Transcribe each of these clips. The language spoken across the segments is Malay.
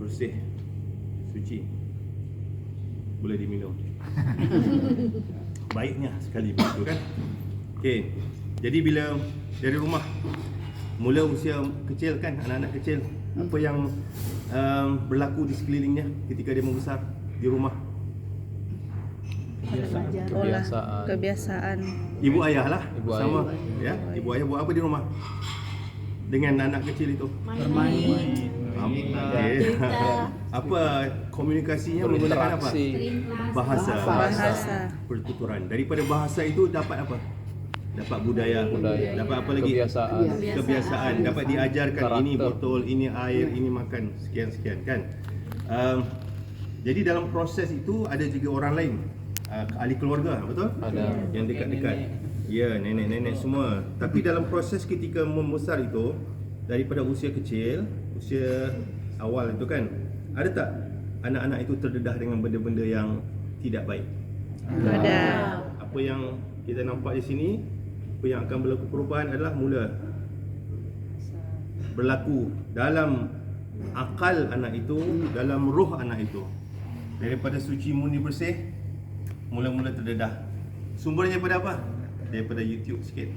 bersih, suci, boleh diminum. Baiknya sekali begitu kan. Okey. Jadi bila dari rumah mula usia kecil kan, anak-anak kecil, apa yang berlaku di sekelilingnya ketika dia membesar di rumah? Kebiasaan. Ibu ayah lah, Ibu sama ayah. ya. Ibu ayah buat apa di rumah dengan anak kecil itu? Bermain. Okay. Apa komunikasinya menggunakan apa? Bahasa. Pertuturan. Daripada bahasa itu dapat apa? Dapat budaya. Dapat apa lagi? Kebiasaan. Dapat diajarkan karakter. Ini botol, ini air, ini makan, sekian-sekian kan. Jadi dalam proses itu ada juga orang lain, ahli keluarga, betul? Ada. Yang dekat-dekat. Ya, nenek-nenek semua. Tapi dalam proses ketika membesar itu, daripada usia kecil, usia awal itu kan, ada tak anak-anak itu terdedah dengan benda-benda yang tidak baik? Ada. Apa yang kita nampak di sini, apa yang akan berlaku perubahan adalah mula berlaku dalam akal anak itu, dalam roh anak itu. Daripada suci murni bersih, mula-mula terdedah. Sumbernya daripada apa? Daripada YouTube sikit.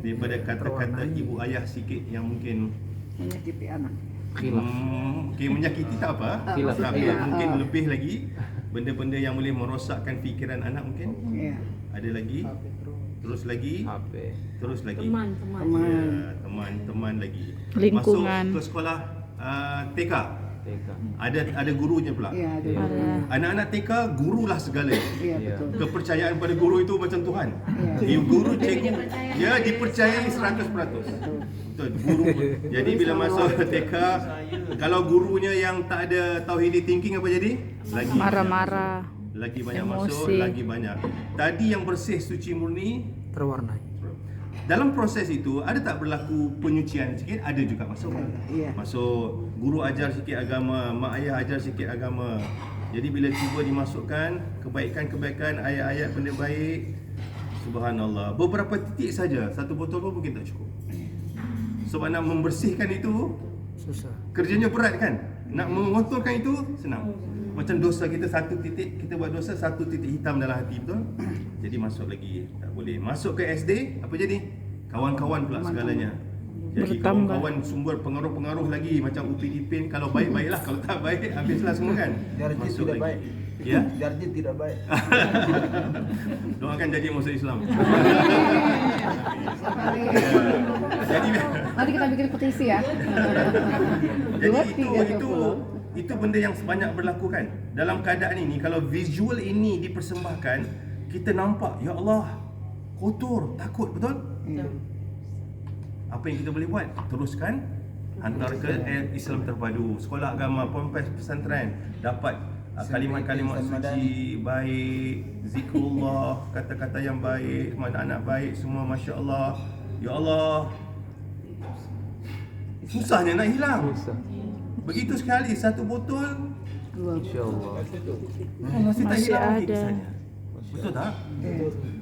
Daripada kata-kata ibu ayah sikit yang mungkin Menyakiti anak. Okay, menyakiti tak apa, tapi mungkin lebih lagi benda-benda yang boleh merosakkan fikiran anak mungkin. Ada lagi, terus lagi, terus lagi. Teman lagi. Lingkungan. Masuk ke sekolah TK. Ada gurunya pula. Anak-anak TK gurulah segala. Kepercayaan pada guru itu macam Tuhan. Guru cikgu, dia dipercayai 100%. Betul, guru. Jadi bila masuk TK, kalau gurunya yang tak ada tauhidi thinking apa jadi? Lagi Marah-marah. lagi banyak Emosi. masuk, lagi banyak. Tadi yang bersih suci murni Terwarnai. dalam proses itu ada tak berlaku penyucian sikit? Ada juga masuk. Masuk guru ajar sikit agama, mak ayah ajar sikit agama. Jadi bila cuba dimasukkan kebaikan-kebaikan, ayat-ayat benda baik, subhanallah, beberapa titik saja, satu botol pun mungkin tak cukup. Sebab nak membersihkan itu Susah. kerjanya berat kan. Nak mengotorkan itu senang. Macam dosa kita satu titik, kita buat dosa satu titik hitam dalam hati, betul? Jadi masuk lagi, tak boleh. Masuk ke SD, apa jadi? Kawan-kawan pula segalanya. Jadi Bertambah. kawan-kawan sumber pengaruh-pengaruh lagi. Macam Upin Ipin, kalau baik baiklah, kalau tak baik habislah semua kan. Darjat Masuk tidak lagi. baik. Ya? Darjat tidak baik. Doakan jadi masuk Islam. Jadi Nanti kita bikin petisi ya. jadi itu benda yang sebanyak berlaku kan. Dalam keadaan ini, kalau visual ini dipersembahkan, kita nampak, ya Allah, kotor, takut, betul? Apa yang kita boleh buat? Teruskan, hantar ke Islam Terpadu, sekolah agama, ponpes pesantren, dapat kalimat-kalimat suci baik, zikrullah, kata-kata yang baik, anak-anak baik semua, Masya Allah. Ya Allah, susahnya nak hilang. Begitu sekali satu botol, InsyaAllah. masih tak Masih hilang lagi ada. kesannya. Betul tak?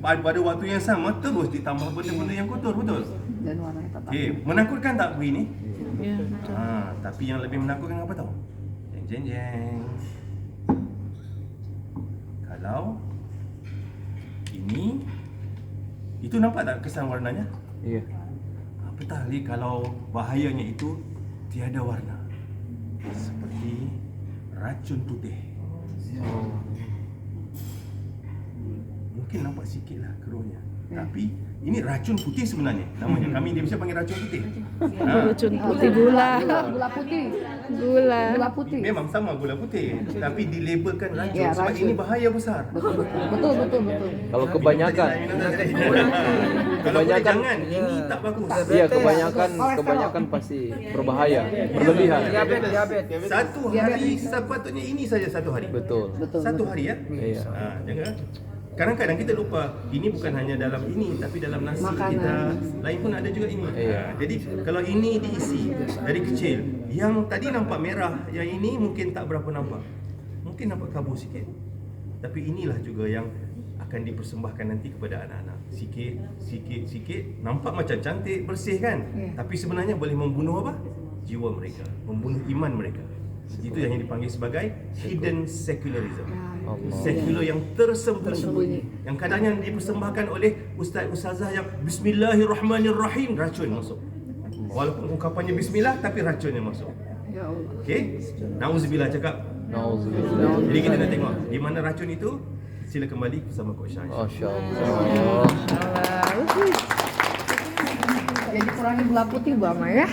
Pada waktu yang sama terus ditambah benda-benda yang kotor, betul? Dan warnanya tetap. Okey, menakutkan tak begini? Ya, betul. Tapi yang lebih menakutkan apa tahu? Jeng jeng jeng. Kalau ini, itu nampak tak kesan warnanya? Iya. Apa tali kalau bahayanya itu tiada warna, seperti racun putih. Mungkin nampak sikit lah keruhnya, tapi ini racun putih sebenarnya namanya. Kami di Malaysia panggil racun putih. Racun putih gula. Gula putih. Gula. Gula putih. Memang sama gula putih, tapi dilabelkan racun Ya, sebab racun. ini bahaya besar. Betul. Kalau kebanyakan, Kalau boleh jangan, ini tak bagus. iya kebanyakan pasti berbahaya, berlebihan. Diabetes. Satu hari sepatutnya ini saja satu hari. Betul. Satu hari ya. Iya. Jangan. Kadang-kadang kita lupa, ini bukan hanya dalam ini, tapi dalam nasi Makanan. kita lain pun ada juga ini. Iya. Jadi kalau ini diisi dari kecil, yang tadi nampak merah, yang ini mungkin tak berapa nampak, mungkin nampak kabur sikit. Tapi inilah juga yang akan dipersembahkan nanti kepada anak-anak. Sikit, nampak macam cantik, bersih kan? Tapi sebenarnya boleh membunuh apa? Jiwa mereka, membunuh iman mereka. Itu yang dipanggil sebagai hidden secularism. Allah. Sekular yang tersembunyi. Yang kadangnya dipersembahkan oleh ustaz-ustazah yang Bismillahirrahmanirrahim, racun masuk. Walaupun ungkapannya bismillah tapi racunnya masuk. Ya Allah. Okey? Nauzubillah cakap. Nauzubillah. Jadi kita nak tengok di mana racun itu. Sila kembali bersama Coach Syah. Masya Allah. Jadi kurangi gula putih Bu Ama ya.